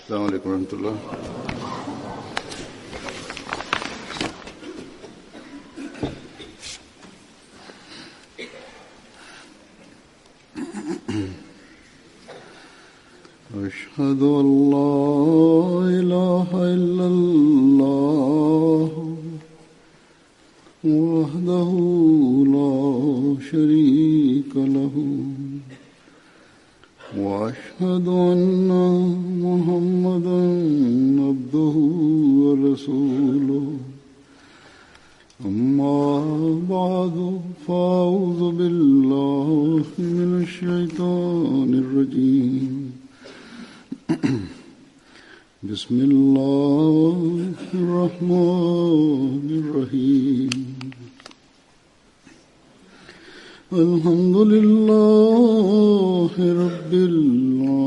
السلام عليكم ورحمة الله. أشهد أن لا إله إلا الله وحده لا شريك له وأشهد أن محمدا عبده ورسوله أما بعد فأعوذ بالله من الشيطان الرجيم بسم الله الرحمن الرحيم الحمد لله رب العالمين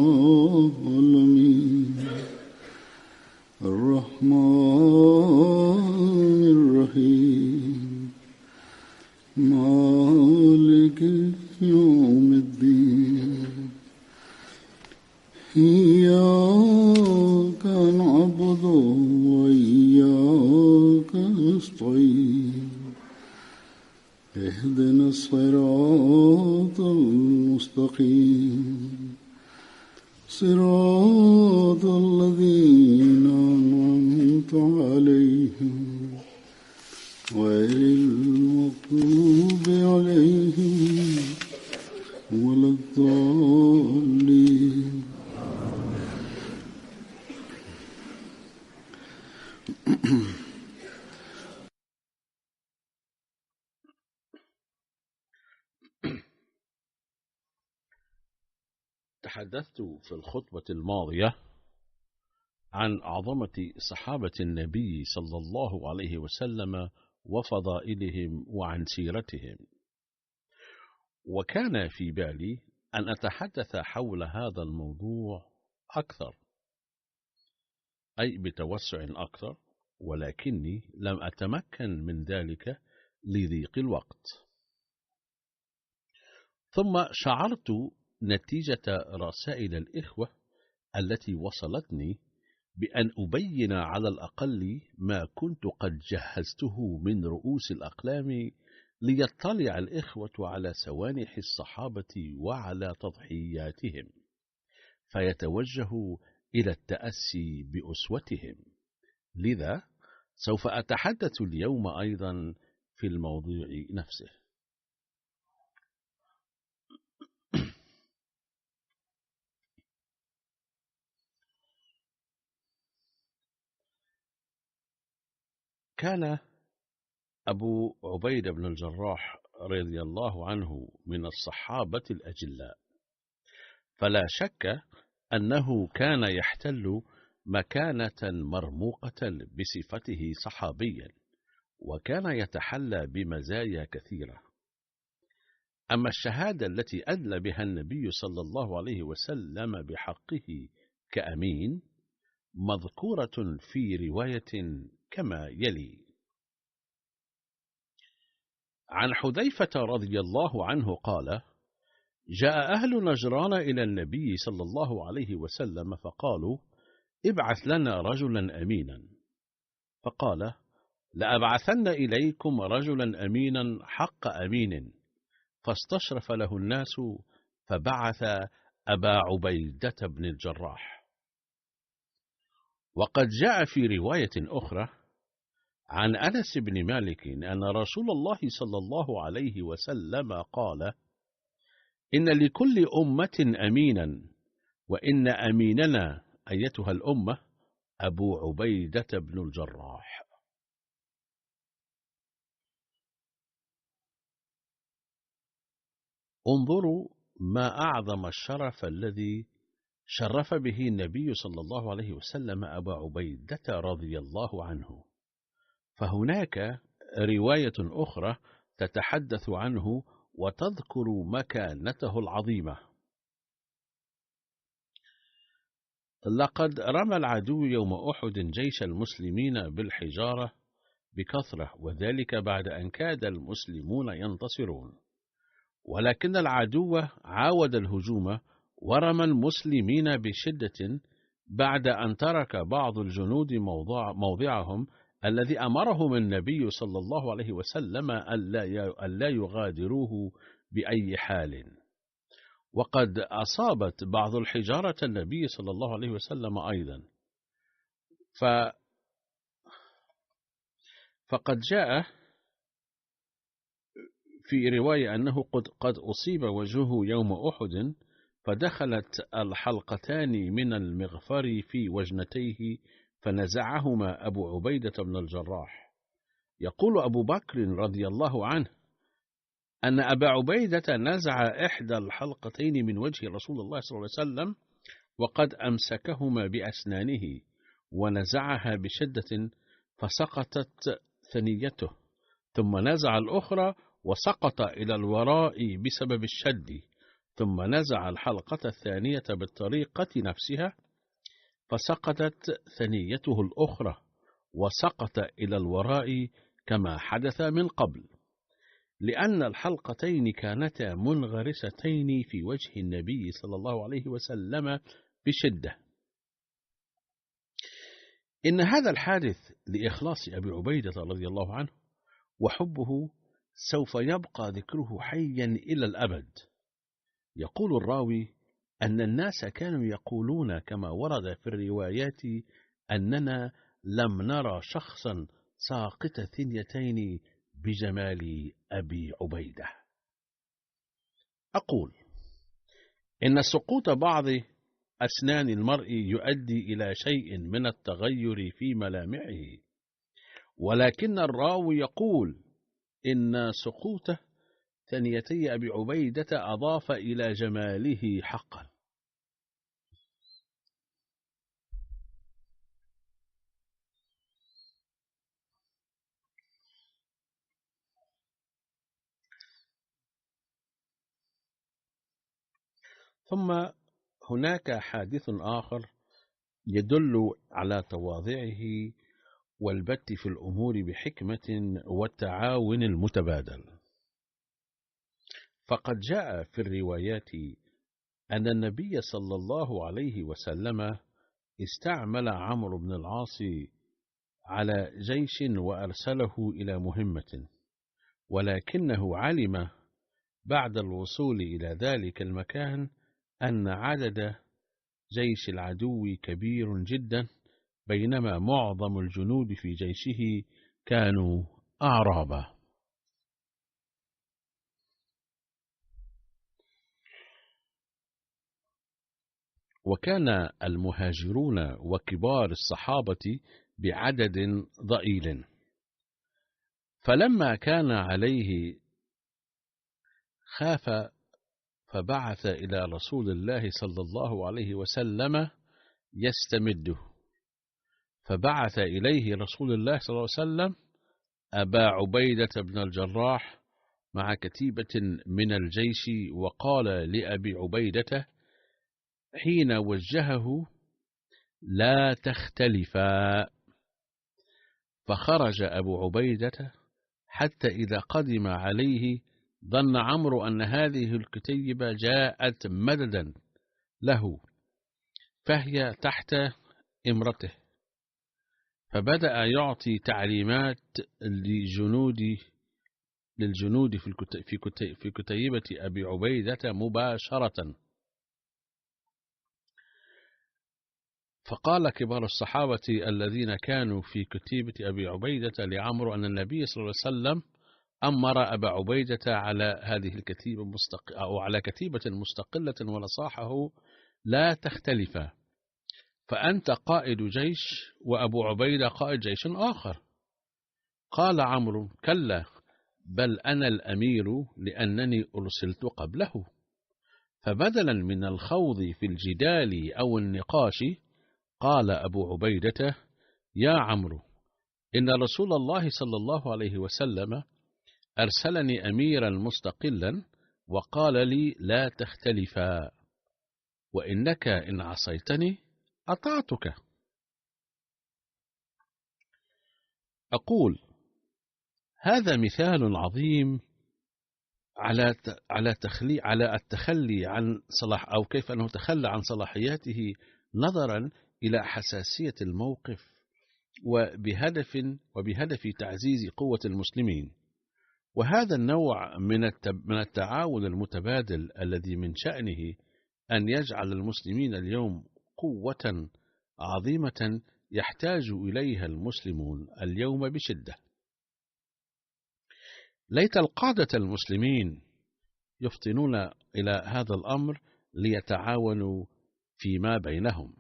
الرحمن الرحيم مالك يوم الدين إياك نعبد وإياك نستعين اهدنا الصراط المستقيم صراط الذين أنعمت عليهم غير المغضوب عليهم ولا الضالين. تحدثت في الخطبة الماضية عن عظمة صحابة النبي صلى الله عليه وسلم وفضائلهم وعن سيرتهم، وكان في بالي أن أتحدث حول هذا الموضوع أكثر، أي بتوسع أكثر، ولكني لم أتمكن من ذلك لضيق الوقت. ثم شعرت نتيجة رسائل الإخوة التي وصلتني بأن أبين على الأقل ما كنت قد جهزته من رؤوس الأقلام ليطلع الإخوة على سوانح الصحابة وعلى تضحياتهم، فيتوجهوا إلى التأسي بأسوتهم. لذا سوف أتحدث اليوم أيضا في الموضوع نفسه. كان أبو عبيدة بن الجراح رضي الله عنه من الصحابة الأجلاء، فلا شك أنه كان يحتل مكانة مرموقة بصفته صحابيا، وكان يتحلى بمزايا كثيرة. أما الشهادة التي أدلى بها النبي صلى الله عليه وسلم بحقه كأمين مذكورة في رواية كما يلي: عن حذيفة رضي الله عنه قال: جاء أهل نجران إلى النبي صلى الله عليه وسلم فقالوا: ابعث لنا رجلا أمينا. فقال: لأبعثن إليكم رجلا أمينا حق أمين. فاستشرف له الناس فبعث أبا عبيدة بن الجراح. وقد جاء في رواية أخرى عن أنس بن مالك أن رسول الله صلى الله عليه وسلم قال: إن لكل أمة أمينا، وإن أميننا أيتها الأمة أبو عبيدة بن الجراح. انظروا ما أعظم الشرف الذي شرف به النبي صلى الله عليه وسلم أبا عبيدة رضي الله عنه. فهناك رواية أخرى تتحدث عنه وتذكر مكانته العظيمة. لقد رمى العدو يوم أحد جيش المسلمين بالحجارة بكثرة، وذلك بعد أن كاد المسلمون ينتصرون، ولكن العدو عاود الهجوم ورمى المسلمين بشدة بعد أن ترك بعض الجنود موضعهم الذي أمرهم النبي صلى الله عليه وسلم ألا يغادروه بأي حال. وقد أصابت بعض الحجارة النبي صلى الله عليه وسلم أيضا. فقد جاء في رواية أنه قد أصيب وجهه يوم أحد، فدخلت الحلقتان من المغفر في وجنتيه فنزعهما أبو عبيدة بن الجراح. يقول أبو بكر رضي الله عنه أن أبا عبيدة نزع إحدى الحلقتين من وجه رسول الله صلى الله عليه وسلم وقد أمسكهما بأسنانه، ونزعها بشدة فسقطت ثنيته، ثم نزع الأخرى وسقط إلى الوراء بسبب الشد، ثم نزع الحلقة الثانية بالطريقة نفسها فسقطت ثنيته الأخرى وسقط إلى الوراء كما حدث من قبل، لأن الحلقتين كانتا منغرستين في وجه النبي صلى الله عليه وسلم بشدة. إن هذا الحادث لإخلاص أبي عبيدة رضي الله عنه وحبه سوف يبقى ذكره حيا إلى الأبد. يقول الراوي أن الناس كانوا يقولون كما ورد في الروايات أننا لم نرى شخصا ساقط ثنيتين بجمال أبي عبيدة. أقول إن سقوط بعض أسنان المرء يؤدي إلى شيء من التغير في ملامحه، ولكن الراوي يقول إن سقوط ثنيتي أبي عبيدة أضاف إلى جماله حقا. ثم هناك حادث آخر يدل على تواضعه والبت في الأمور بحكمة والتعاون المتبادل. فقد جاء في الروايات أن النبي صلى الله عليه وسلم استعمل عمرو بن العاص على جيش وأرسله إلى مهمة، ولكنه علم بعد الوصول إلى ذلك المكان أن عدد جيش العدو كبير جدا، بينما معظم الجنود في جيشه كانوا أعرابا. وكان المهاجرون وكبار الصحابة بعدد ضئيل، فلما كان عليه خاف فبعث إلى رسول الله صلى الله عليه وسلم يستمده، فبعث إليه رسول الله صلى الله عليه وسلم أبا عبيدة بن الجراح مع كتيبة من الجيش، وقال لأبي عبيدة حين وجهه: لا تختلفا. فخرج أبو عبيدة حتى إذا قدم عليه ظن عمرو أن هذه الكتيبة جاءت مددا له، فهي تحت إمرته، فبدأ يعطي تعليمات للجنود في كتيبة أبي عبيدة مباشرة. فقال كبار الصحابة الذين كانوا في كتيبة أبي عبيدة لعمرو أن النبي صلى الله عليه وسلم أمر أبا عبيدة على هذه الكتيبة أو على كتيبة مستقلة، ونصحه: لا تختلفا، فأنت قائد جيش وأبو عبيدة قائد جيش آخر. قال عمرو: كلا، بل أنا الأمير لأنني أرسلت قبله. فبدلا من الخوض في الجدال أو النقاش، قال أبو عبيدة: يا عمرو، إن رسول الله صلى الله عليه وسلم أرسلني أميرا مستقلا وقال لي: لا تختلفا، وإنك إن عصيتني أطعتك. أقول هذا مثال عظيم على التخلي عن صلاح، أو كيف أنه تخلى عن صلاحياته نظرا إلى حساسية الموقف وبهدف تعزيز قوة المسلمين. وهذا النوع من التعاون المتبادل الذي من شأنه أن يجعل المسلمين اليوم قوة عظيمة يحتاج إليها المسلمون اليوم بشدة. ليت القادة المسلمين يفطنون إلى هذا الأمر ليتعاونوا فيما بينهم.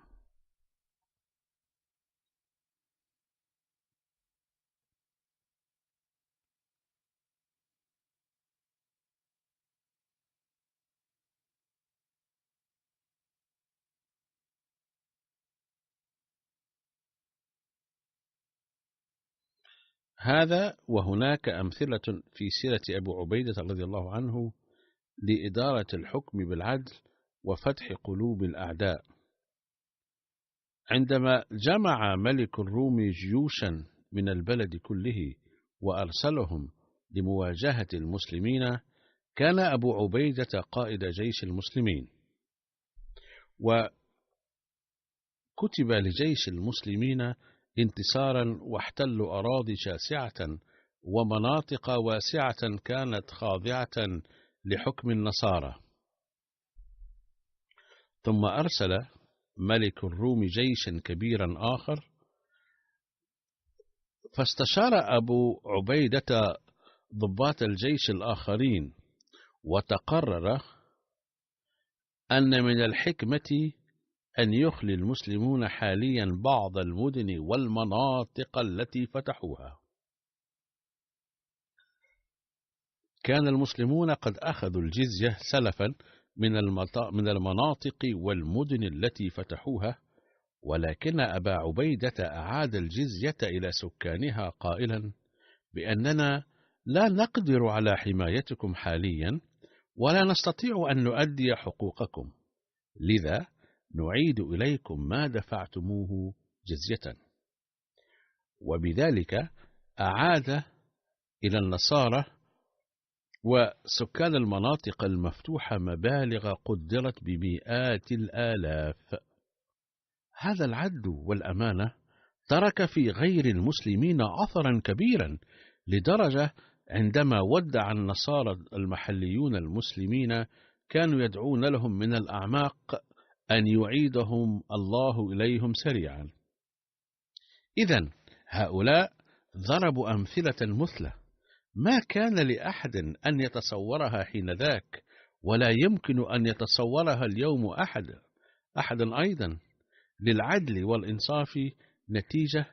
هذا وهناك أمثلة في سيرة أبو عبيدة رضي الله عنه لإدارة الحكم بالعدل وفتح قلوب الأعداء. عندما جمع ملك الروم جيوشا من البلد كله وأرسلهم لمواجهة المسلمين، كان أبو عبيدة قائد جيش المسلمين، وكتب لجيش المسلمين انتصارا واحتلوا أراضي شاسعة ومناطق واسعة كانت خاضعة لحكم النصارى. ثم أرسل ملك الروم جيشا كبيرا آخر، فاستشار أبو عبيدة ضباط الجيش الآخرين، وتقرر أن من الحكمة أن يخلي المسلمون حاليا بعض المدن والمناطق التي فتحوها. كان المسلمون قد أخذوا الجزية سلفا من المناطق والمدن التي فتحوها، ولكن أبا عبيدة أعاد الجزية إلى سكانها قائلا بأننا لا نقدر على حمايتكم حاليا ولا نستطيع أن نؤدي حقوقكم، لذا نعيد إليكم ما دفعتموه جزية. وبذلك أعاد إلى النصارى وسكان المناطق المفتوحة مبالغ قدرت بمئات الآلاف. هذا العدل والأمانة ترك في غير المسلمين أثرا كبيرا، لدرجة عندما ودع النصارى المحليون المسلمين كانوا يدعون لهم من الأعماق أن يعيدهم الله إليهم سريعا. إذن هؤلاء ضربوا أمثلة مثلى ما كان لأحد أن يتصورها حينذاك، ولا يمكن أن يتصورها اليوم أحد أيضا، للعدل والإنصاف نتيجة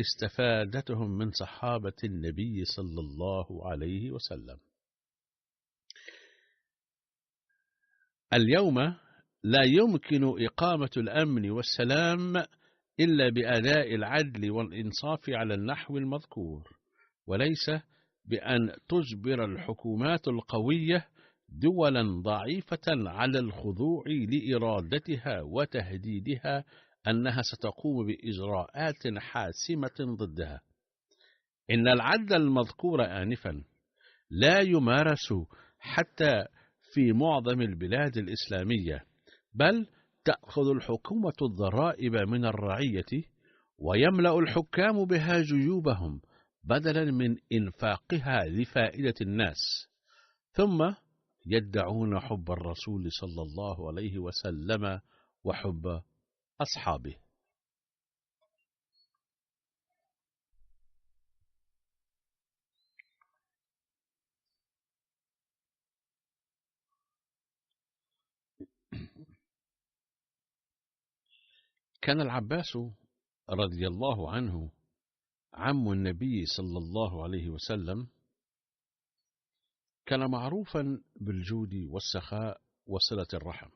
استفادتهم من صحابة النبي صلى الله عليه وسلم. اليوم لا يمكن إقامة الأمن والسلام إلا بأداء العدل والإنصاف على النحو المذكور، وليس بأن تجبر الحكومات القوية دولا ضعيفة على الخضوع لإرادتها وتهديدها أنها ستقوم بإجراءات حاسمة ضدها. إن العدل المذكور آنفا لا يمارس حتى في معظم البلاد الإسلامية، بل تأخذ الحكومة الضرائب من الرعية ويملأ الحكام بها جيوبهم بدلا من إنفاقها لفائدة الناس، ثم يدعون حب الرسول صلى الله عليه وسلم وحب أصحابه. كان العباس رضي الله عنه عم النبي صلى الله عليه وسلم، كان معروفا بالجود والسخاء وصلة الرحم.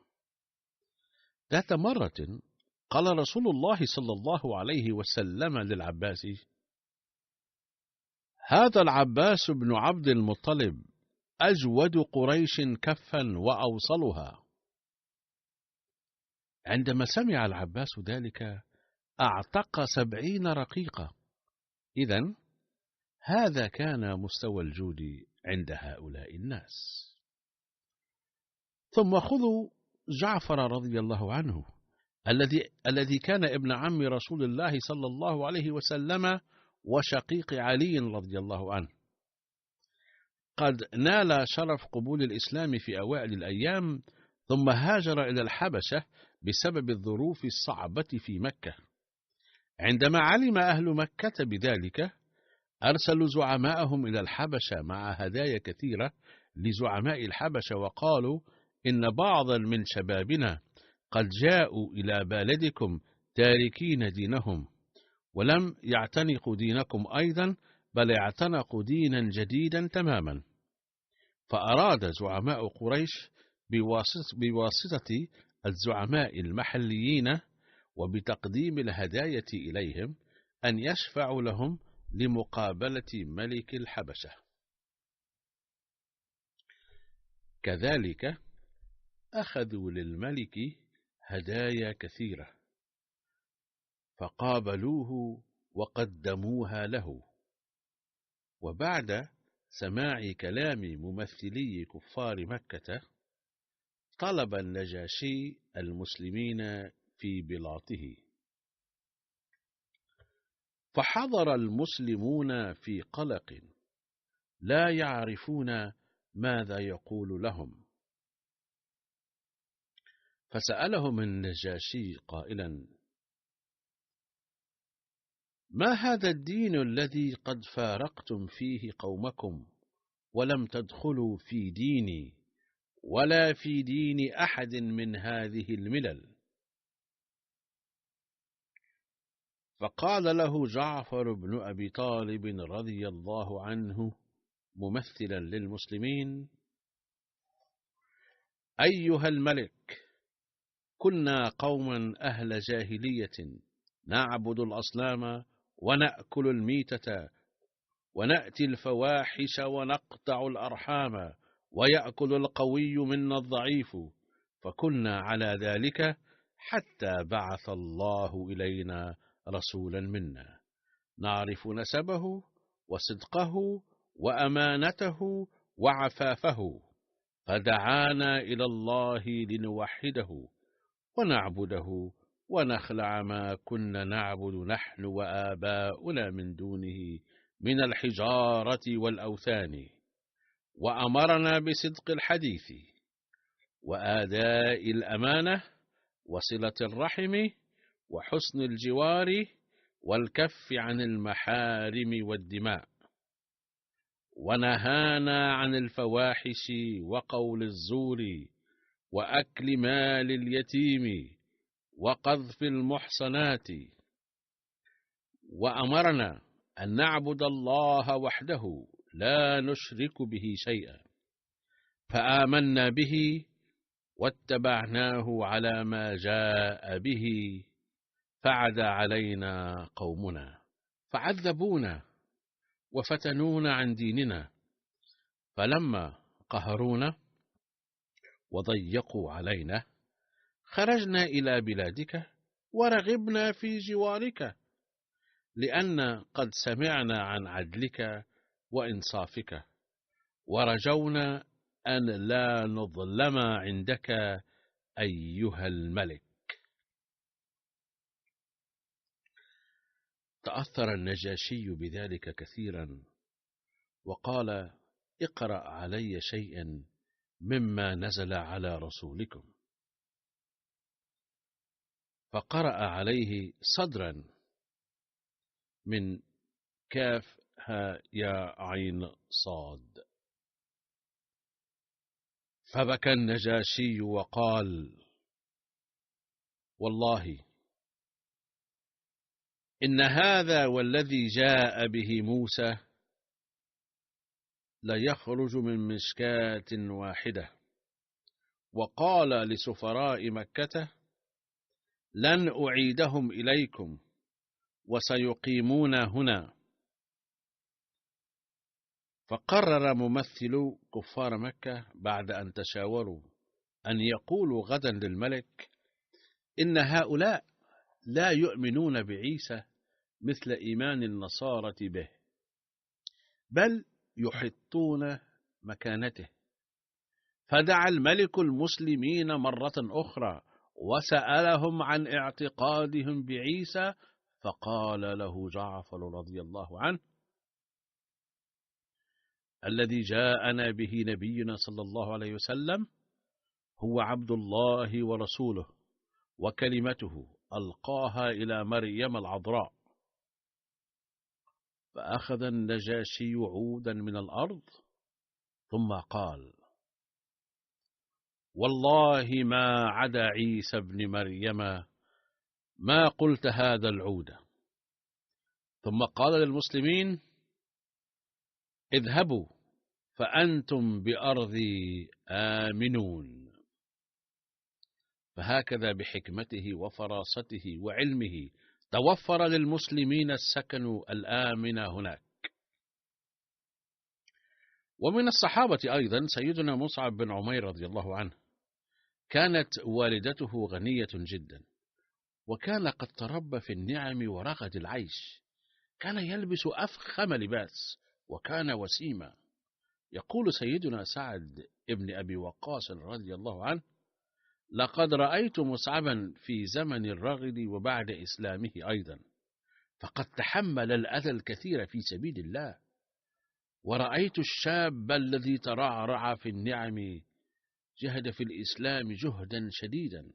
ذات مرة قال رسول الله صلى الله عليه وسلم للعباس: هذا العباس بن عبد المطلب أجود قريش كفا وأوصلها. عندما سمع العباس ذلك أعتق 70 رقيقة. إذن هذا كان مستوى الجود عند هؤلاء الناس. ثم خذوا جعفر رضي الله عنه، الذي كان ابن عم رسول الله صلى الله عليه وسلم وشقيق علي رضي الله عنه. قد نال شرف قبول الإسلام في أوائل الأيام، ثم هاجر إلى الحبشة بسبب الظروف الصعبة في مكة. عندما علم أهل مكة بذلك أرسلوا زعماءهم إلى الحبشة مع هدايا كثيرة لزعماء الحبشة، وقالوا إن بعضا من شبابنا قد جاءوا إلى بلدكم تاركين دينهم، ولم يعتنقوا دينكم أيضا، بل اعتنقوا دينا جديدا تماما. فأراد زعماء قريش بواسطة الزعماء المحليين وبتقديم الهدايا إليهم أن يشفعوا لهم لمقابلة ملك الحبشة. كذلك أخذوا للملك هدايا كثيرة فقابلوه وقدموها له. وبعد سماع كلام ممثلي كفار مكة طلب النجاشي المسلمين في بلاطه، فحضر المسلمون في قلق لا يعرفون ماذا يقول لهم. فسألهم النجاشي قائلا: ما هذا الدين الذي قد فارقتم فيه قومكم ولم تدخلوا في ديني ولا في دين أحد من هذه الملل؟ فقال له جعفر بن أبي طالب رضي الله عنه ممثلا للمسلمين: أيها الملك، كنا قوما أهل جاهلية نعبد الأصنام ونأكل الميتة ونأتي الفواحش ونقطع الأرحام ويأكل القوي منا الضعيف، فكنا على ذلك حتى بعث الله إلينا رسولا منا نعرف نسبه وصدقه وأمانته وعفافه، فدعانا إلى الله لنوحده ونعبده ونخلع ما كنا نعبد نحن وآباؤنا من دونه من الحجارة والأوثان، وأمرنا بصدق الحديث وآداء الأمانة وصلة الرحم وحسن الجوار والكف عن المحارم والدماء، ونهانا عن الفواحش وقول الزور وأكل مال اليتيم وقذف المحصنات، وأمرنا أن نعبد الله وحده لا نشرك به شيئا، فآمنا به واتبعناه على ما جاء به، فعدا علينا قومنا فعذبونا وفتنونا عن ديننا، فلما قهرونا وضيقوا علينا خرجنا إلى بلادك ورغبنا في جوارك، لأن قد سمعنا عن عدلك وإنصافك، ورجونا أن لا نظلم عندك أيها الملك. تأثر النجاشي بذلك كثيرا وقال: اقرأ علي شيئا مما نزل على رسولكم. فقرأ عليه صدرا من كاف ها يا عين صاد. فبكى النجاشي وقال: والله إن هذا والذي جاء به موسى ليخرج من مشكاة واحدة. وقال لسفراء مكة: لن أعيدهم إليكم وسيقيمون هنا. فقرر ممثل كفار مكة بعد أن تشاوروا أن يقولوا غدا للملك: إن هؤلاء لا يؤمنون بعيسى مثل إيمان النصارى به، بل يحطون مكانته. فدعا الملك المسلمين مرة أخرى وسألهم عن اعتقادهم بعيسى، فقال له جعفر رضي الله عنه: الذي جاءنا به نبينا صلى الله عليه وسلم هو عبد الله ورسوله، وكلمته ألقاها إلى مريم العذراء. فأخذ النجاشي عودا من الأرض ثم قال: والله ما عدا عيسى ابن مريم ما قلت هذا العود. ثم قال للمسلمين: اذهبوا فأنتم بأرضي آمنون. فهكذا بحكمته وفراسته وعلمه توفر للمسلمين السكن الآمن هناك. ومن الصحابة أيضا سيدنا مصعب بن عمير رضي الله عنه، كانت والدته غنية جدا، وكان قد تربى في النعم ورغد العيش، كان يلبس أفخم لباس، وكان وسيما. يقول سيدنا سعد ابن أبي وقاص رضي الله عنه: لقد رأيت مصعبا في زمن الرغد وبعد إسلامه أيضا، فقد تحمل الأذى الكثير في سبيل الله. ورأيت الشاب الذي ترعرع في النعم جهد في الإسلام جهدا شديدا،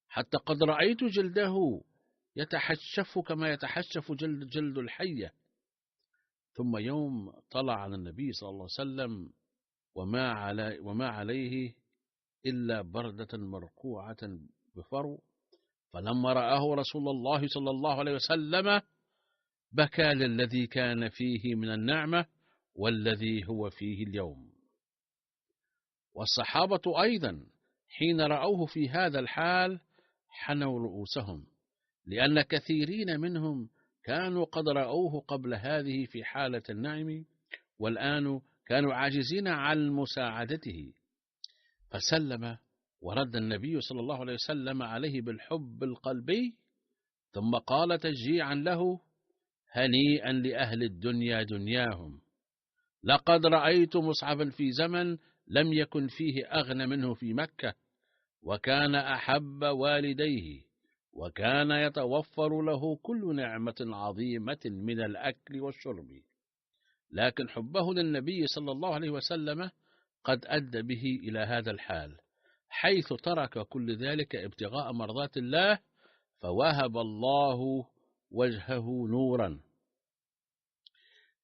حتى قد رأيت جلده يتحشف كما يتحشف جلد الحية. ثم يوم طلع على النبي صلى الله عليه وسلم وما عليه إلا بردة مرقوعة بفرو، فلما رآه رسول الله صلى الله عليه وسلم بكى للذي كان فيه من النعمة والذي هو فيه اليوم. والصحابة أيضا حين رأوه في هذا الحال حنوا رؤوسهم، لأن كثيرين منهم كانوا قد رأوه قبل هذه في حالة النعم، والآن كانوا عاجزين عن مساعدته. فسلم ورد النبي صلى الله عليه وسلم عليه بالحب القلبي، ثم قال تشجيعا له: هنيئا لأهل الدنيا دنياهم، لقد رأيت مصعبا في زمن لم يكن فيه أغنى منه في مكة، وكان أحب والديه، وكان يتوفر له كل نعمة عظيمة من الأكل والشرب، لكن حبه للنبي صلى الله عليه وسلم قد أدى به إلى هذا الحال، حيث ترك كل ذلك ابتغاء مرضات الله، فوهب الله وجهه نورا.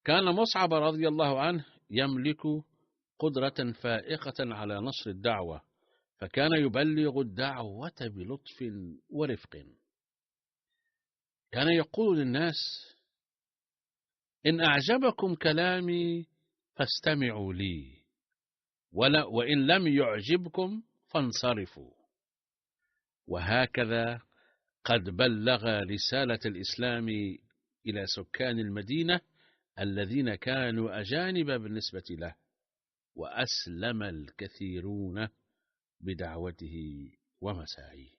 كان مصعب رضي الله عنه يملك قدرة فائقة على نشر الدعوة، فكان يبلغ الدعوة بلطف ورفق. كان يقول للناس: إن أعجبكم كلامي فاستمعوا لي، وإن لم يعجبكم فانصرفوا. وهكذا قد بلغ رسالة الإسلام إلى سكان المدينة الذين كانوا أجانب بالنسبة له، وأسلم الكثيرون بدعوته ومساعيه.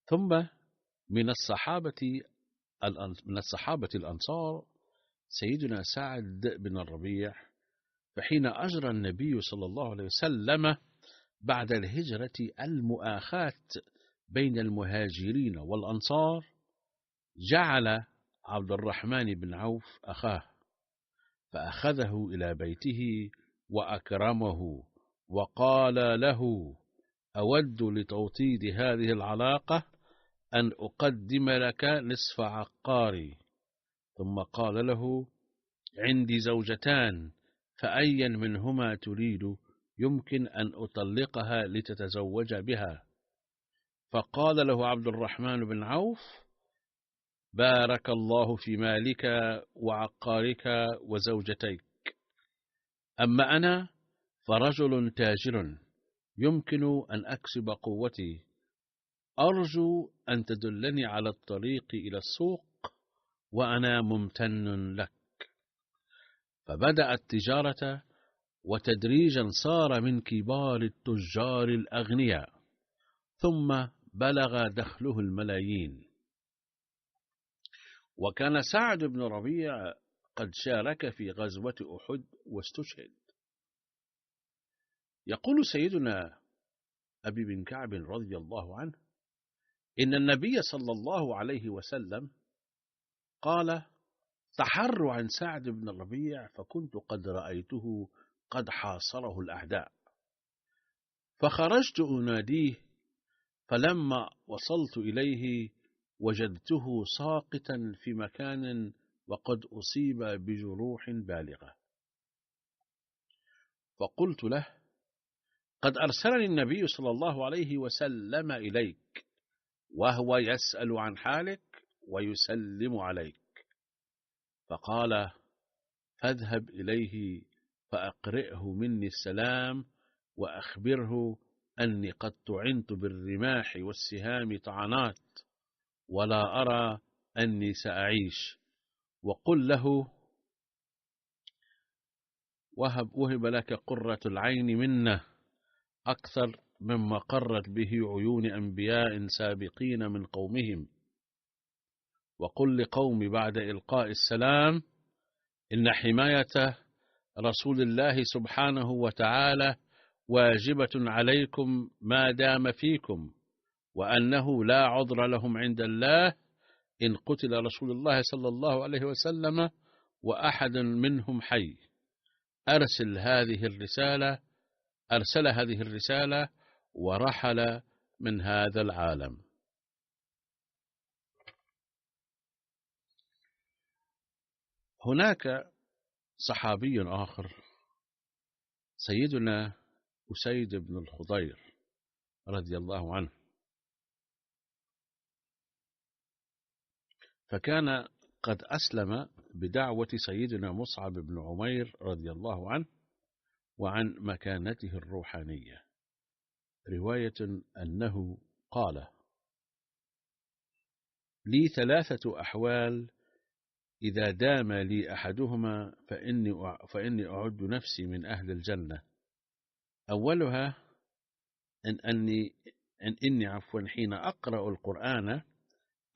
ثم من الصحابة الأنصار سيدنا سعد بن الربيع، فحين أجرى النبي صلى الله عليه وسلم بعد الهجرة المؤاخاة بين المهاجرين والأنصار، جعل عبد الرحمن بن عوف أخاه، فأخذه إلى بيته وأكرمه، وقال له: أود لتوطيد هذه العلاقة أن أقدم لك نصف عقاري. ثم قال له: عندي زوجتان، فأيا منهما تريد يمكن أن أطلقها لتتزوج بها. فقال له عبد الرحمن بن عوف: بارك الله في مالك وعقارك وزوجتيك، أما أنا فرجل تاجر يمكن أن أكسب قوتي، أرجو أن تدلني على الطريق إلى السوق وأنا ممتن لك. فبدأ التجارة، وتدريجا صار من كبار التجار الأغنياء، ثم بلغ دخله الملايين. وكان سعد بن ربيع قد شارك في غزوة أحد واستشهد. يقول سيدنا أبي بن كعب رضي الله عنه: إن النبي صلى الله عليه وسلم قال: تحروا عن سعد بن الربيع، فكنت قد رأيته قد حاصره الأعداء، فخرجت أناديه، فلما وصلت إليه وجدته ساقطا في مكان وقد أصيب بجروح بالغة، فقلت له: قد أرسلني النبي صلى الله عليه وسلم إليك، وهو يسأل عن حالك ويسلم عليك. فقال: فاذهب إليه فأقرئه مني السلام، وأخبره أني قد طعنت بالرماح والسهام طعنات، ولا أرى أني سأعيش، وقل له: وهب لك قرة العين منا أكثر مما قرت به عيون أنبياء سابقين من قومهم، وقل لقوم بعد إلقاء السلام: إن حماية رسول الله سبحانه وتعالى واجبة عليكم ما دام فيكم، وأنه لا عذر لهم عند الله إن قتل رسول الله صلى الله عليه وسلم وأحد منهم حي. أرسل هذه الرسالة ورحل من هذا العالم. هناك صحابي آخر، سيدنا أسيد بن الخضير رضي الله عنه، فكان قد أسلم بدعوة سيدنا مصعب بن عمير رضي الله عنه وعن مكانته الروحانية. رواية أنه قال: لي 3 أحوال إذا دام لي أحدهما فإني أعد نفسي من أهل الجنة. أولها إني حين أقرأ القرآن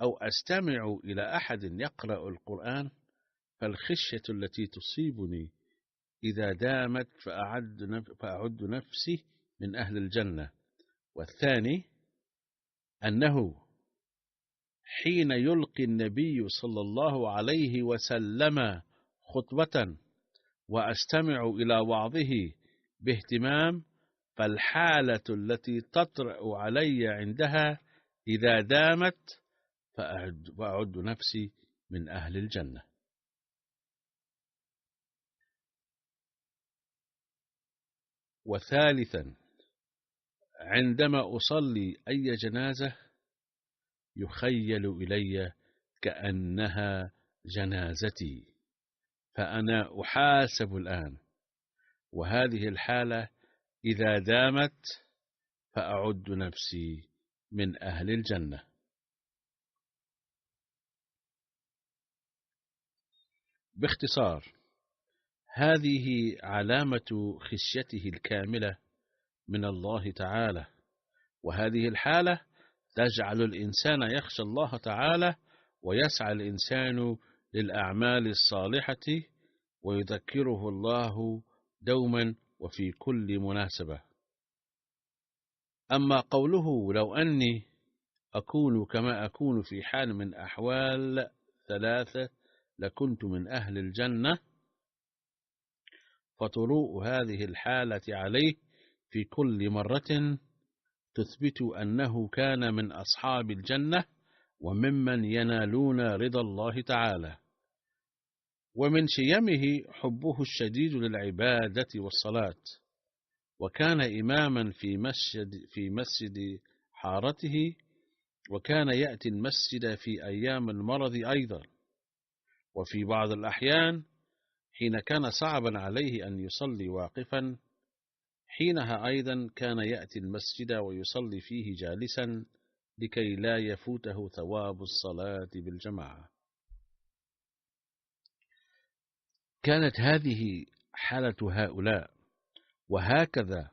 أو أستمع إلى أحد يقرأ القرآن، فالخشية التي تصيبني إذا دامت فأعد نفسي من أهل الجنة. والثاني أنه حين يلقي النبي صلى الله عليه وسلم خطبة وأستمع إلى وعظه باهتمام، فالحالة التي تطرأ علي عندها إذا دامت فأعد نفسي من أهل الجنة. وثالثا عندما أصلي أي جنازة يخيل إلي كأنها جنازتي، فأنا أحاسب الآن، وهذه الحالة إذا دامت فأعد نفسي من أهل الجنة. باختصار، هذه علامة خشيته الكاملة من الله تعالى، وهذه الحالة تجعل الإنسان يخشى الله تعالى، ويسعى الإنسان للأعمال الصالحة، ويذكره الله دوما وفي كل مناسبة. أما قوله: لو أني أكون كما أكون في حال من أحوال 3 لكنت من أهل الجنة، فطروء هذه الحالة عليه في كل مرة تثبت أنه كان من أصحاب الجنة وممن ينالون رضا الله تعالى. ومن شيمه حبه الشديد للعبادة والصلاة، وكان إماما في مسجد حارته، وكان يأتي المسجد في أيام المرض أيضا، وفي بعض الأحيان حين كان صعبا عليه أن يصلي واقفا، حينها أيضا كان يأتي المسجد ويصلي فيه جالسا لكي لا يفوته ثواب الصلاة بالجماعة. كانت هذه حالة هؤلاء، وهكذا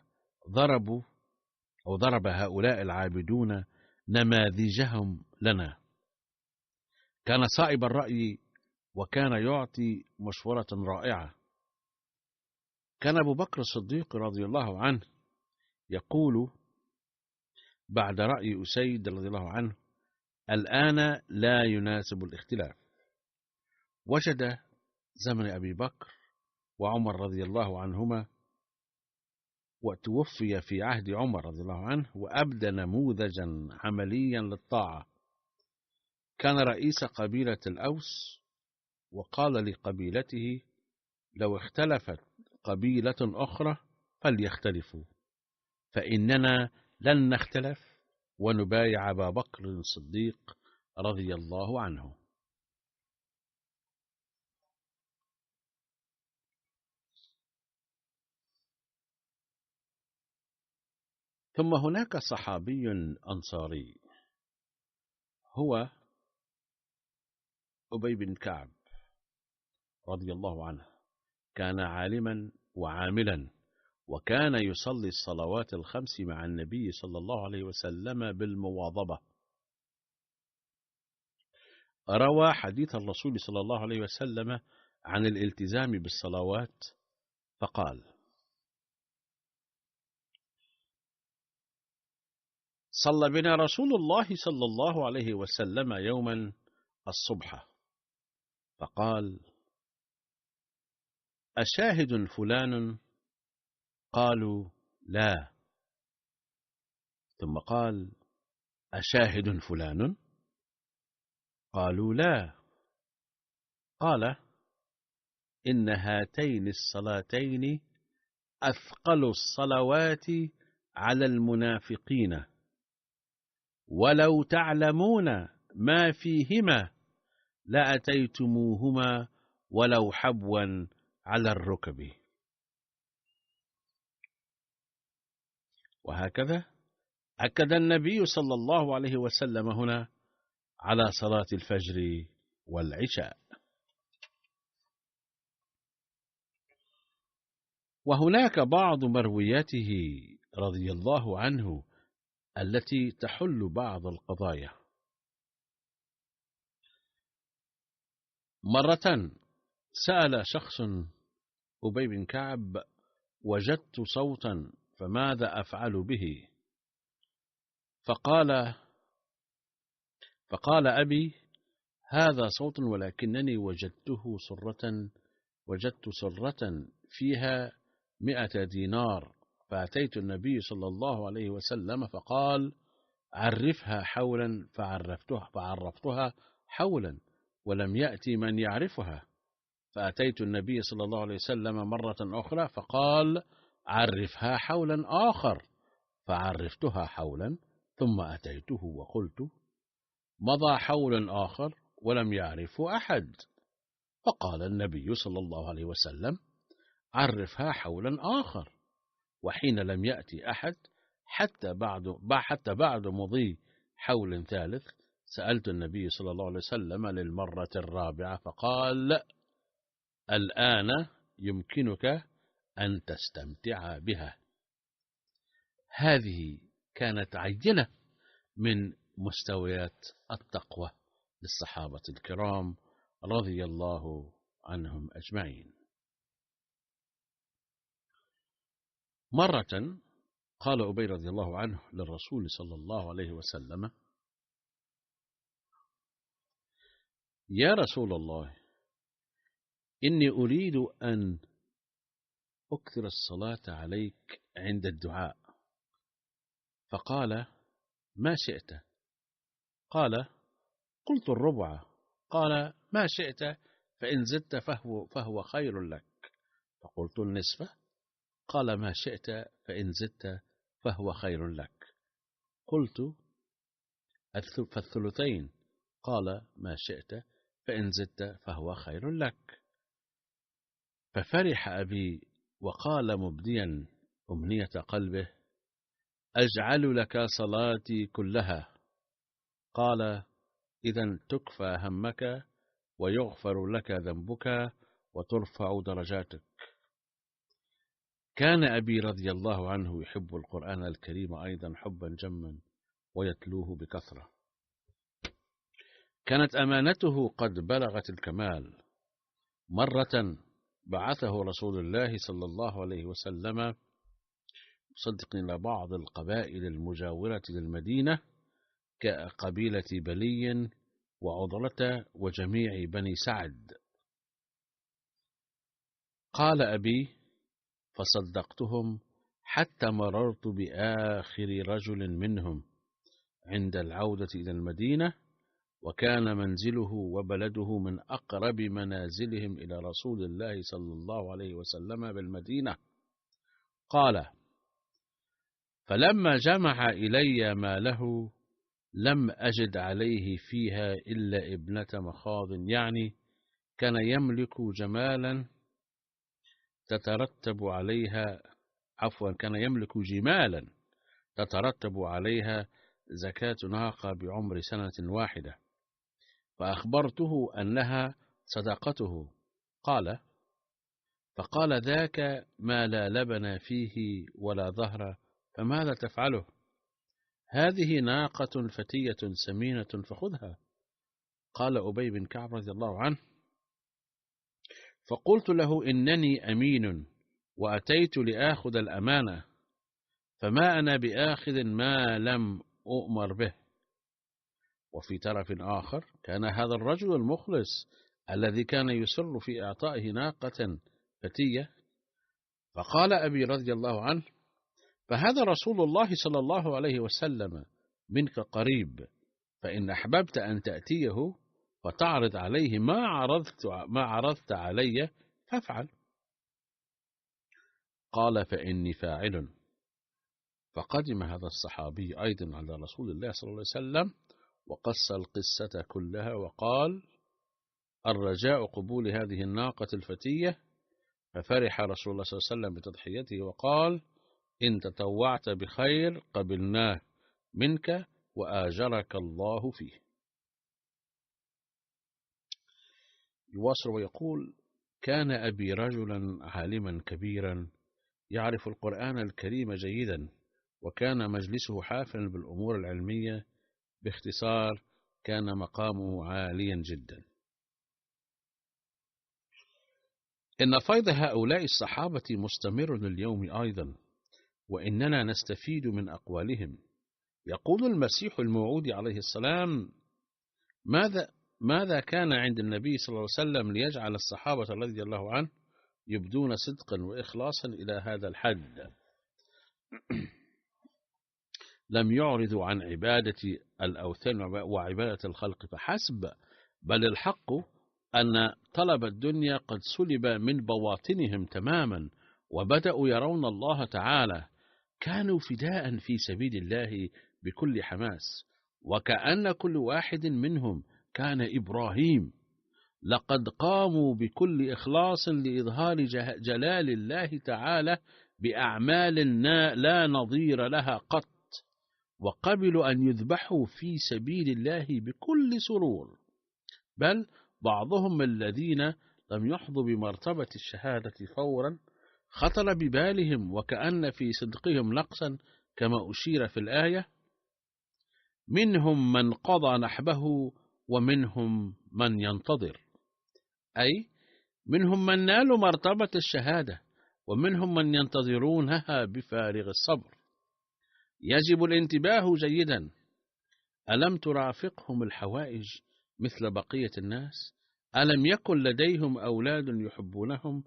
ضرب هؤلاء العابدون نماذجهم لنا. كان صائب الرأي وكان يعطي مشورة رائعة. كان أبو بكر الصديق رضي الله عنه يقول بعد رأي أسيد رضي الله عنه: الآن لا يناسب الاختلاف. وجد زمن أبي بكر وعمر رضي الله عنهما، وتوفي في عهد عمر رضي الله عنه، وأبدى نموذجا عمليا للطاعة. كان رئيس قبيلة الأوس، وقال لقبيلته: لو اختلفت قبيلة أخرى فليختلفوا، فإننا لن نختلف، ونبايع أبا بكر الصديق رضي الله عنه. ثم هناك صحابي أنصاري هو أبي بن كعب رضي الله عنه. كان عالما وعاملا، وكان يصلي الصلوات الخمس مع النبي صلى الله عليه وسلم بالمواظبة. روى حديث الرسول صلى الله عليه وسلم عن الالتزام بالصلوات فقال: صلى بنا رسول الله صلى الله عليه وسلم يوما الصبح، فقال: أشاهد فلان؟ قالوا: لا. ثم قال: أشاهد فلان؟ قالوا: لا. قال: إن هاتين الصلاتين أثقل الصلوات على المنافقين، ولو تعلمون ما فيهما لأتيتموهما ولو حبوا على الركب. وهكذا أكد النبي صلى الله عليه وسلم هنا على صلاة الفجر والعشاء. وهناك بعض مروياته رضي الله عنه التي تحل بعض القضايا. مرة سأل شخص أبي بن كعب: وجدت صوتا فماذا أفعل به؟ فقال أبي: هذا صوت، ولكنني وجدت سرة فيها 100 دينار، فأتيت النبي صلى الله عليه وسلم فقال: عرفها حولا، فعرفتها حولا، ولم يأتي من يعرفها. فأتيت النبي صلى الله عليه وسلم مرة أخرى فقال: عرفها حولا آخر، فعرفتها حولا، ثم أتيته وقلت: مضى حول آخر ولم يعرفه أحد. فقال النبي صلى الله عليه وسلم: عرفها حولا آخر. وحين لم يأتي أحد حتى بعد مضي حول ثالث، سألت النبي صلى الله عليه وسلم للمرة الرابعة فقال: الآن يمكنك أن تستمتع بها. هذه كانت عينة من مستويات التقوى للصحابة الكرام رضي الله عنهم أجمعين. مرة قال أبي رضي الله عنه للرسول صلى الله عليه وسلم: يا رسول الله، إني أريد أن أكثر الصلاة عليك عند الدعاء. فقال: ما شئت؟ قال: قلت الربع. قال: ما شئت، فإن زدت فهو خير لك. فقلت النصف. قال: ما شئت، فإن زدت فهو خير لك. قلت: فالثلثين. قال: ما شئت، فإن زدت فهو خير لك. ففرح أبي وقال مبديا أمنية قلبه: أجعل لك صلاتي كلها. قال: إذن تكفى همك، ويغفر لك ذنبك، وترفع درجاتك. كان أبي رضي الله عنه يحب القرآن الكريم أيضا حبا جما، ويتلوه بكثرة. كانت أمانته قد بلغت الكمال، مرة بعثه رسول الله صلى الله عليه وسلم مصدقا إلى بعض القبائل المجاورة للمدينة كقبيلة بلي وعضلة وجميع بني سعد. قال أبي: فصدقتهم حتى مررت بآخر رجل منهم عند العودة إلى المدينة، وكان منزله وبلده من أقرب منازلهم إلى رسول الله صلى الله عليه وسلم بالمدينة. قال: فلما جمع إلي ماله لم أجد عليه فيها إلا ابنة مخاض، يعني كان يملك جمالا تترتب عليها كان يملك جمالا تترتب عليها زكاة ناقة بعمر سنة واحدة، فأخبرته أنها صدقته. فقال: ذاك ما لا لبن فيه ولا ظهر، فماذا تفعله؟ هذه ناقة فتية سمينة فخذها. قال أبي بن كعب رضي الله عنه: فقلت له: إنني أمين وأتيت لآخذ الأمانة، فما أنا بآخذ ما لم أؤمر به. وفي طرف آخر كان هذا الرجل المخلص الذي كان يسر في إعطائه ناقة فتية. فقال أبي رضي الله عنه: فهذا رسول الله صلى الله عليه وسلم منك قريب، فإن أحببت أن تأتيه فتعرض عليه ما عرضت علي فافعل. قال: فإني فاعل. فقدم هذا الصحابي أيضا على رسول الله صلى الله عليه وسلم وقص القصة كلها، وقال: الرجاء قبول هذه الناقة الفتية. ففرح رسول الله صلى الله عليه وسلم بتضحيته وقال: إن تطوعت بخير قبلناه منك وآجرك الله فيه. يواصل ويقول: كان أبي رجلا عالما كبيرا يعرف القرآن الكريم جيدا، وكان مجلسه حافلا بالأمور العلمية. باختصار كان مقامه عاليا جدا. إن فيض هؤلاء الصحابة مستمر اليوم أيضا، وإننا نستفيد من أقوالهم. يقول المسيح الموعود عليه السلام: ماذا كان عند النبي صلى الله عليه وسلم ليجعل الصحابة رضي الله عنه يبدون صدقا وإخلاصا إلى هذا الحد؟ لم يعرضوا عن عبادة الأوثان وعبادة الخلق فحسب، بل الحق أن طلب الدنيا قد سلب من بواطنهم تماما، وبدأوا يرون الله تعالى. كانوا فداء في سبيل الله بكل حماس، وكأن كل واحد منهم كان إبراهيم. لقد قاموا بكل إخلاص لإظهار جلال الله تعالى بأعمال لا نظير لها قط، وقبلوا أن يذبحوا في سبيل الله بكل سرور. بل بعضهم الذين لم يحظوا بمرتبة الشهادة فورا خطر ببالهم وكأن في صدقهم نقصا، كما أشير في الآية: منهم من قضى نحبه ومنهم من ينتظر، أي منهم من نالوا مرتبة الشهادة ومنهم من ينتظرونها بفارغ الصبر. يجب الانتباه جيدا. ألم ترافقهم الحوائج مثل بقية الناس؟ ألم يكن لديهم أولاد يحبونهم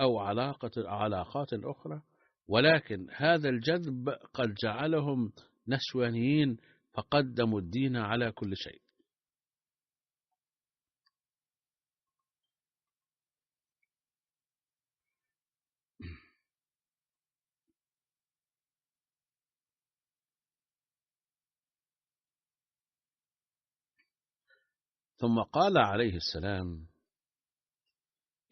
أو علاقات أخرى؟ ولكن هذا الجذب قد جعلهم نسوانيين، فقدموا الدين على كل شيء. ثم قال عليه السلام: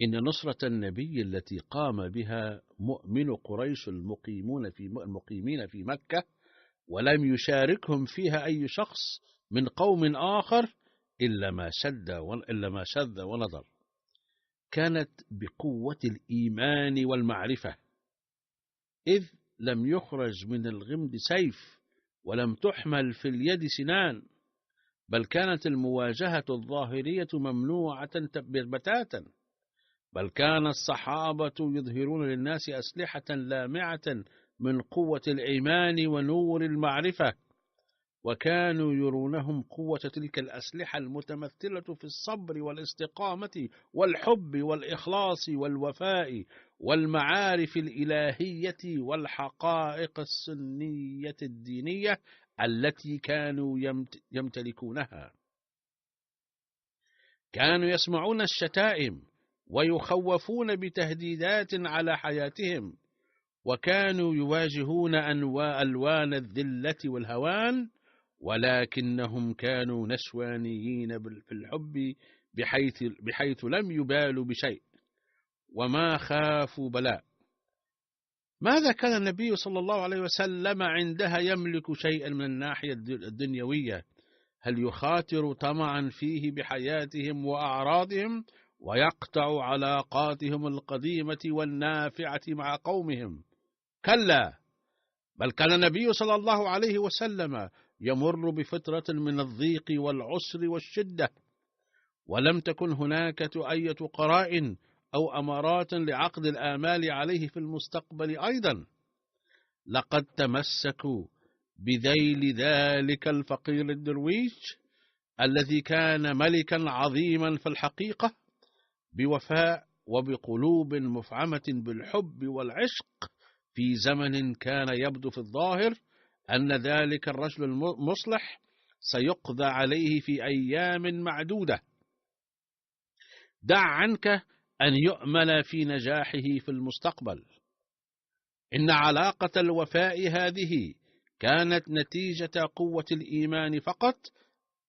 إن نصرة النبي التي قام بها مؤمن قريش المقيمين في مكة ولم يشاركهم فيها أي شخص من قوم آخر إلا ما شذ ونظر، كانت بقوة الإيمان والمعرفة، إذ لم يخرج من الغمد سيف ولم تحمل في اليد سنان، بل كانت المواجهة الظاهرية ممنوعة بتاتا، بل كان الصحابة يظهرون للناس أسلحة لامعة من قوة الإيمان ونور المعرفة، وكانوا يرونهم قوة تلك الأسلحة المتمثلة في الصبر والاستقامة والحب والإخلاص والوفاء والمعارف الإلهية والحقائق السنية الدينية التي كانوا يمتلكونها. كانوا يسمعون الشتائم ويخوفون بتهديدات على حياتهم، وكانوا يواجهون ألوان الذلة والهوان، ولكنهم كانوا نشوانيين في الحب بحيث لم يبالوا بشيء وما خافوا بلاء. ماذا كان النبي صلى الله عليه وسلم عندها يملك شيئا من الناحية الدنيوية؟ هل يخاطر طمعا فيه بحياتهم وأعراضهم ويقطع علاقاتهم القديمة والنافعة مع قومهم؟ كلا، بل كان النبي صلى الله عليه وسلم يمر بفترة من الضيق والعسر والشدة، ولم تكن هناك أي قرائن أو أمارات لعقد الآمال عليه في المستقبل أيضا. لقد تمسكوا بذيل ذلك الفقير الدرويش الذي كان ملكا عظيما في الحقيقة، بوفاء وبقلوب مفعمة بالحب والعشق، في زمن كان يبدو في الظاهر أن ذلك الرجل المصلح سيقضى عليه في أيام معدودة. دع عنك أن يؤمل في نجاحه في المستقبل. إن علاقة الوفاء هذه كانت نتيجة قوة الإيمان فقط،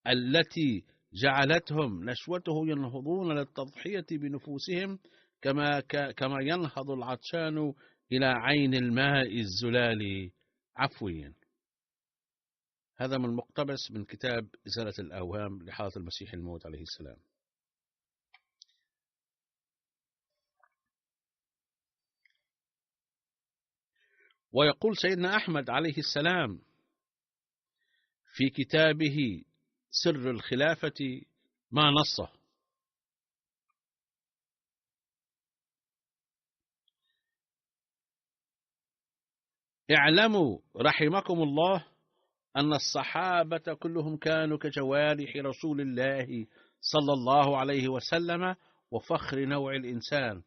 التي جعلتهم نشوته ينهضون للتضحية بنفوسهم كما ينهض العطشان إلى عين الماء الزلال عفويا. هذا من مقتبس من كتاب إزالة الأوهام لحالة المسيح الموعود عليه السلام. ويقول سيدنا أحمد عليه السلام في كتابه سر الخلافة ما نصه: اعلموا رحمكم الله أن الصحابة كلهم كانوا كجوارح رسول الله صلى الله عليه وسلم وفخر نوع الإنسان،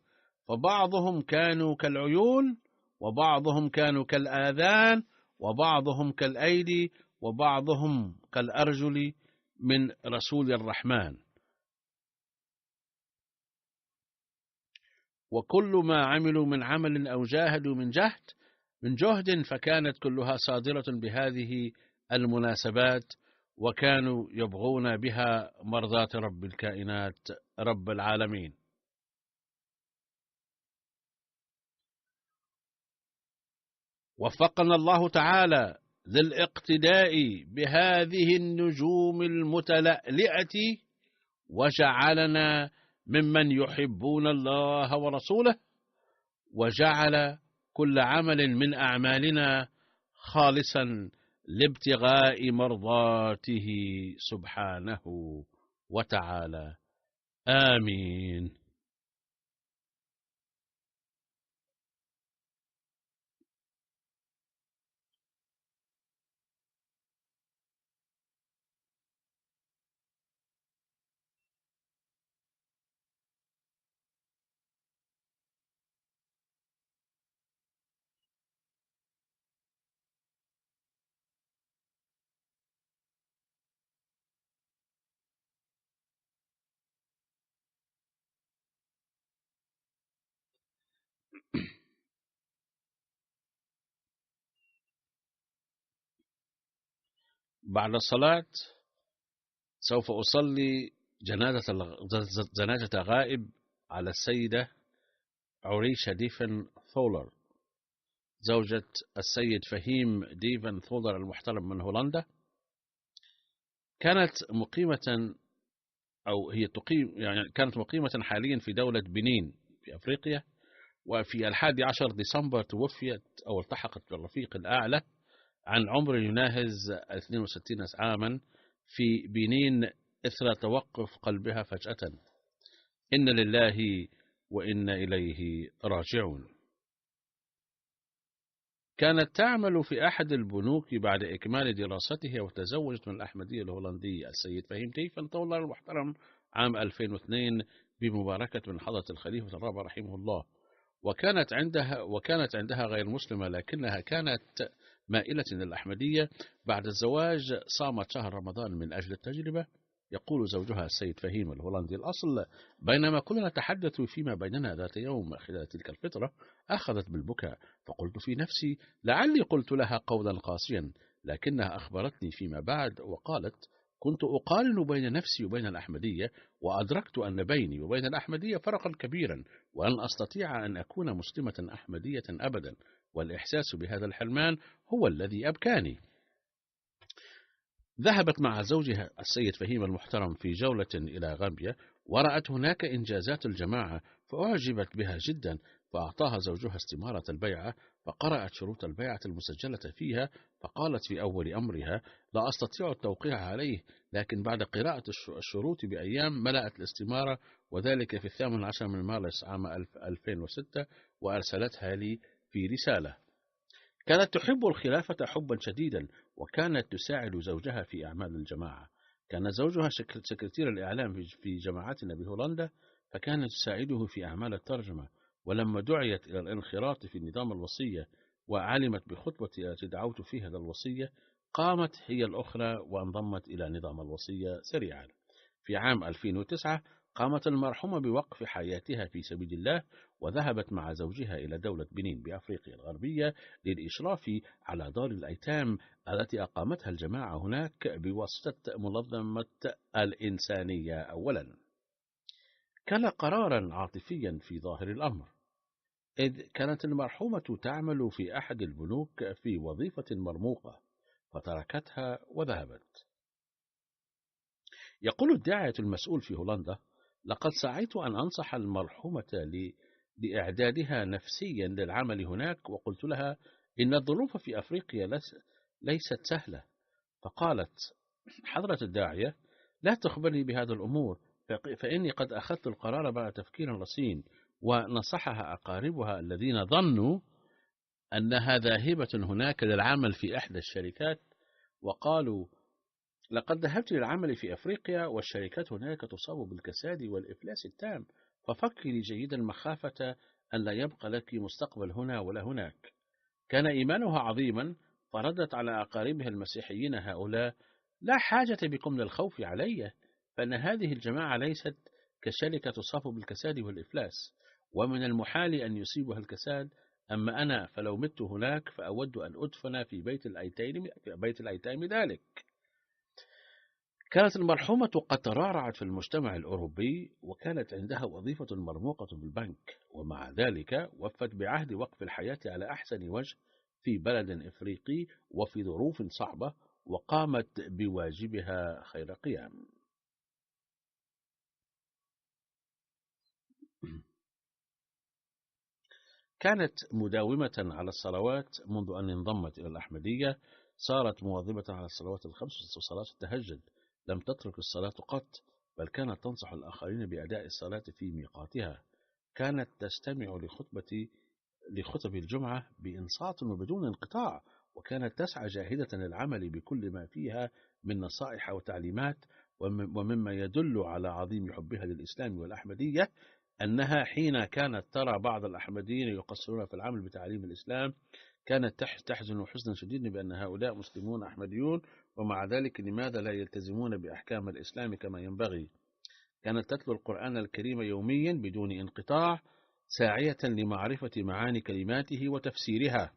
فبعضهم كانوا كالعيون، وبعضهم كانوا كالآذان، وبعضهم كالأيدي، وبعضهم كالأرجل من رسول الرحمن. وكل ما عملوا من عمل أو جاهدوا من جهد فكانت كلها صادرة بهذه المناسبات، وكانوا يبغون بها مرضاة رب الكائنات رب العالمين. وفقنا الله تعالى للاقتداء بهذه النجوم المتلألئة، وجعلنا ممن يحبون الله ورسوله، وجعل كل عمل من أعمالنا خالصا لابتغاء مرضاته سبحانه وتعالى. آمين. بعد الصلاة سوف أصلي جنازة غائب على السيدة عريشة ديفن ثولر، زوجة السيد فهيم ديفن ثولر المحترم من هولندا. كانت مقيمة كانت مقيمة حاليا في دولة بنين في أفريقيا، وفي 11 ديسمبر توفيت أو التحقت بالرفيق الأعلى عن عمر يناهز 62 عاما في بنين إثر توقف قلبها فجأة. إن لله وإنا إليه راجعون. كانت تعمل في أحد البنوك بعد إكمال دراستها، وتزوجت من الأحمدي الهولندي السيد فهيم تيفا طول المحترم عام 2002 بمباركة من حضرة الخليفة الرابع رحمه الله. وكانت عندها غير مسلمة، لكنها كانت مائلة للأحمدية. بعد الزواج صامت شهر رمضان من أجل التجربة. يقول زوجها السيد فهيم الهولندي الأصل: بينما كنا نتحدث فيما بيننا ذات يوم خلال تلك الفترة، أخذت بالبكاء، فقلت في نفسي لعلي قلت لها قولا قاسيا، لكنها أخبرتني فيما بعد وقالت: كنت أقارن بين نفسي وبين الأحمدية، وأدركت أن بيني وبين الأحمدية فرقا كبيرا، ولن أستطيع أن أكون مسلمة أحمدية أبدا، والإحساس بهذا الحرمان هو الذي أبكاني. ذهبت مع زوجها السيد فهيم المحترم في جولة إلى غامبيا، ورأت هناك إنجازات الجماعة فأعجبت بها جدا، فأعطاها زوجها استمارة البيعة، فقرأت شروط البيعة المسجلة فيها، فقالت في أول أمرها: لا أستطيع التوقيع عليه، لكن بعد قراءة الشروط بأيام ملأت الاستمارة، وذلك في 18 من مارس عام 2006، وأرسلتها لي في رسالة. كانت تحب الخلافة حبا شديدا، وكانت تساعد زوجها في أعمال الجماعة. كان زوجها سكرتير الإعلام في جماعتنا بهولندا، فكانت تساعده في أعمال الترجمة. ولما دعيت إلى الانخراط في نظام الوصية وعلمت بخطبتي التي دعوت فيها للوصية، قامت هي الأخرى وانضمت إلى نظام الوصية سريعا. في عام 2009 قامت المرحومة بوقف حياتها في سبيل الله، وذهبت مع زوجها إلى دولة بنين بأفريقيا الغربية للإشراف على دار الأيتام التي أقامتها الجماعة هناك بواسطة منظمة الإنسانية. أولا، كان قرارا عاطفيا في ظاهر الأمر، إذ كانت المرحومة تعمل في أحد البنوك في وظيفة مرموقة، فتركتها وذهبت. يقول الداعية المسؤول في هولندا: لقد سعيت أن أنصح المرحومة لإعدادها نفسيا للعمل هناك، وقلت لها إن الظروف في أفريقيا ليست سهلة. فقالت حضرة الداعية: لا تخبرني بهذه الأمور، فإني قد أخذت القرار بعد تفكير رصين. ونصحها أقاربها الذين ظنوا أنها ذاهبة هناك للعمل في إحدى الشركات، وقالوا: لقد ذهبت للعمل في أفريقيا والشركات هناك تصاب بالكساد والإفلاس التام، ففكري جيدا مخافة أن لا يبقى لك مستقبل هنا ولا هناك. كان إيمانها عظيما، فردت على أقاربها المسيحيين هؤلاء: لا حاجة بكم للخوف علي، فإن هذه الجماعة ليست كشركة تصاب بالكساد والإفلاس، ومن المحال أن يصيبها الكساد. أما أنا فلو مت هناك فأود أن أدفن في بيت الأيتام ذلك. كانت المرحومة قد ترعرعت في المجتمع الأوروبي، وكانت عندها وظيفة مرموقة بالبنك، ومع ذلك وفت بعهد وقف الحياة على أحسن وجه في بلد إفريقي وفي ظروف صعبة، وقامت بواجبها خير قيام. كانت مداومة على الصلوات منذ أن انضمت إلى الأحمدية، صارت مواظبة على الصلوات الخمس وصلاة التهجد، لم تترك الصلاة قط، بل كانت تنصح الآخرين بأداء الصلاة في ميقاتها. كانت تستمع لخطب الجمعة بإنصات وبدون انقطاع، وكانت تسعى جاهدة للعمل بكل ما فيها من نصائح وتعليمات. ومما يدل على عظيم حبها للإسلام والأحمدية أنها حين كانت ترى بعض الأحمديين يقصرون في العمل بتعليم الإسلام، كانت تحزن حزنا شديدا بأن هؤلاء مسلمون أحمديون، ومع ذلك لماذا لا يلتزمون بأحكام الإسلام كما ينبغي. كانت تتلو القرآن الكريم يوميا بدون انقطاع، ساعية لمعرفة معاني كلماته وتفسيرها.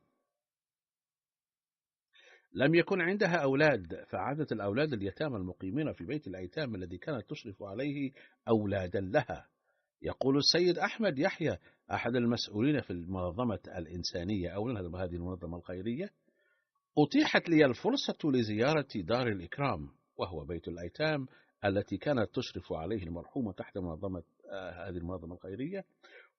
لم يكن عندها أولاد، فعادت الأولاد اليتامى المقيمين في بيت الأيتام الذي كانت تشرف عليه أولادا لها. يقول السيد أحمد يحيى أحد المسؤولين في المنظمة الإنسانية، أو هذه المنظمة الخيرية: أتيحت لي الفرصة لزيارة دار الإكرام، وهو بيت الأيتام التي كانت تشرف عليه المرحومة تحت هذه المنظمة الخيرية،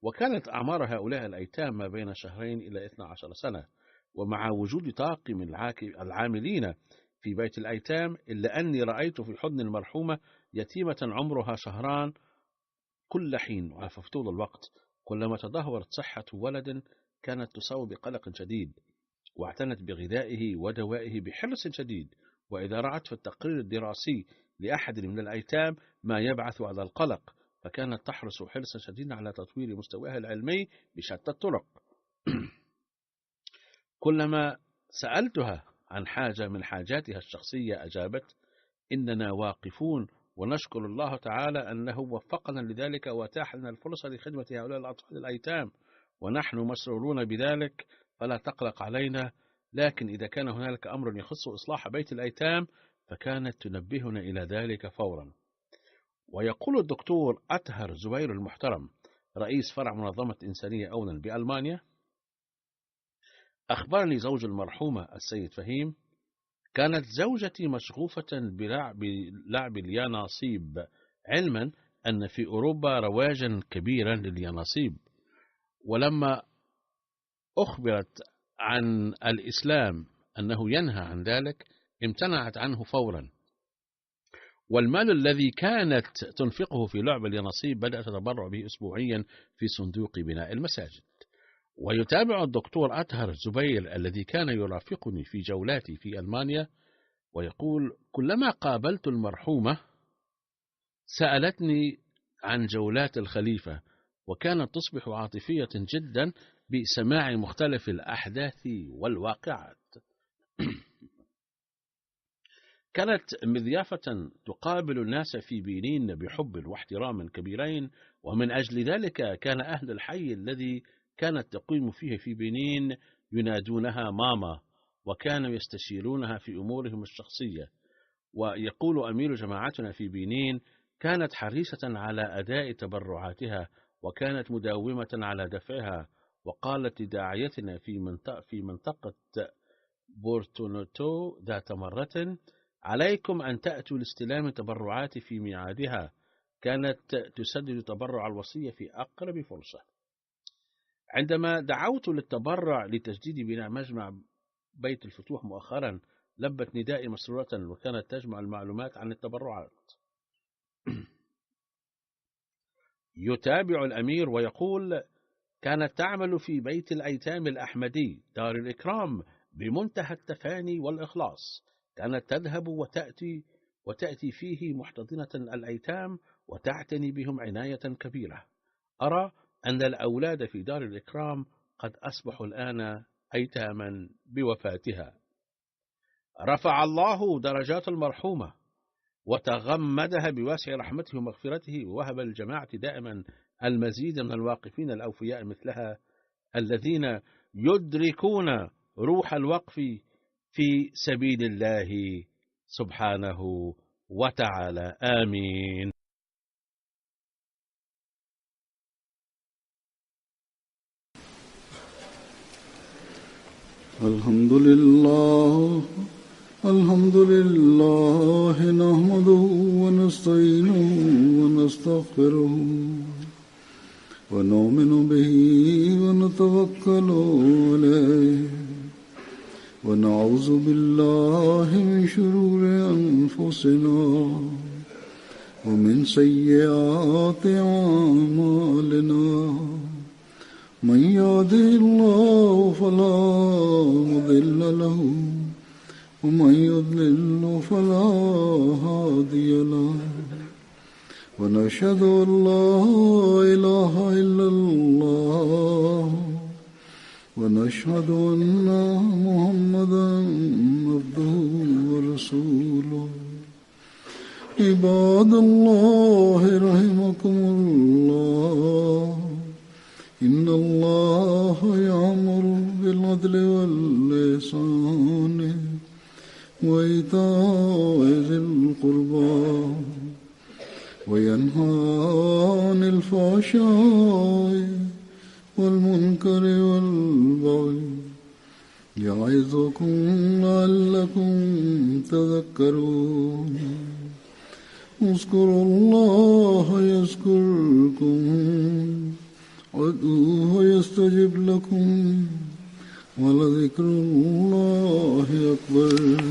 وكانت أعمار هؤلاء الأيتام ما بين 2 إلى 12 سنة. ومع وجود طاقم العاملين في بيت الأيتام، إلا أني رأيت في حضن المرحومة يتيمة عمرها 2 شهر كل حين وفي طول الوقت، كلما تدهورت صحة ولد كانت تصاب بقلق شديد، واعتنت بغذائه ودوائه بحرص شديد، وإذا رأت في التقرير الدراسي لأحد من الأيتام ما يبعث على القلق فكانت تحرص حرصا شديدا على تطوير مستواها العلمي بشتى الطرق. كلما سألتها عن حاجة من حاجاتها الشخصية أجابت: إننا واقفون ونشكر الله تعالى أنه وفقنا لذلك واتاح لنا الفرصة لخدمة هؤلاء الأطفال الأيتام، ونحن مسرورون بذلك فلا تقلق علينا، لكن إذا كان هنالك أمر يخص إصلاح بيت الأيتام فكانت تنبهنا إلى ذلك فورا. ويقول الدكتور أطهر زبير المحترم رئيس فرع منظمة إنسانية أونا بألمانيا: أخبرني زوج المرحومة السيد فهيم: كانت زوجتي مشغوفة بلعب اليانصيب، علما أن في أوروبا رواجا كبيرا لليانصيب، ولما أخبرت عن الإسلام أنه ينهى عن ذلك امتنعت عنه فورا، والمال الذي كانت تنفقه في لعب اليانصيب بدأت تتبرع به أسبوعيا في صندوق بناء المساجد. ويتابع الدكتور أطهر زبير الذي كان يرافقني في جولاتي في ألمانيا ويقول: كلما قابلت المرحومة سألتني عن جولات الخليفة، وكانت تصبح عاطفية جدا بسماع مختلف الأحداث والواقعات. كانت مضيافة تقابل الناس في بنين بحب واحترام كبيرين، ومن أجل ذلك كان أهل الحي الذي كانت تقيم فيه في بنين ينادونها ماما، وكانوا يستشيرونها في أمورهم الشخصية. ويقول أمير جماعتنا في بنين: كانت حريصة على أداء تبرعاتها، وكانت مداومة على دفعها، وقالت لداعيتنا في منطقة بورتونوتو ذات مرة: عليكم أن تأتوا لاستلام تبرعات في ميعادها. كانت تسدد تبرع الوصية في أقرب فرصة. عندما دعوت للتبرع لتجديد بناء مجمع بيت الفتوح مؤخرا لبت ندائي مسرورة، وكانت تجمع المعلومات عن التبرعات. يتابع الأمير ويقول: كانت تعمل في بيت الأيتام الأحمدي دار الإكرام بمنتهى التفاني والإخلاص. كانت تذهب وتأتي فيه محتضنة الأيتام وتعتني بهم عناية كبيرة. أرى أن الأولاد في دار الإكرام قد أصبحوا الآن أيتاما بوفاتها. رفع الله درجات المرحومة وتغمدها بواسع رحمته ومغفرته، ووهب للجماعة دائما المزيد من الواقفين الأوفياء مثلها الذين يدركون روح الوقف في سبيل الله سبحانه وتعالى. آمين. الحمد لله نحمده ونستعينه ونستغفره ونؤمن به ونتوكل عليه ونعوذ بالله من شرور أنفسنا ومن سيئات أعمالنا. من يهده الله فلا مضل له ومن يضلل فلا هادي له، ونشهد أن لا إله إلا الله ونشهد أن محمدا عبده ورسوله. عباد الله رحمكم الله، إن الله يأمر بالعدل والإحسان وإيتاء ذي القربى وينهى عن الفحشاء والمنكر والبغي يعظكم لعلكم تذكرون. اذكروا الله يذكركم وادعوه يستجب لكم ولذكر الله أكبر.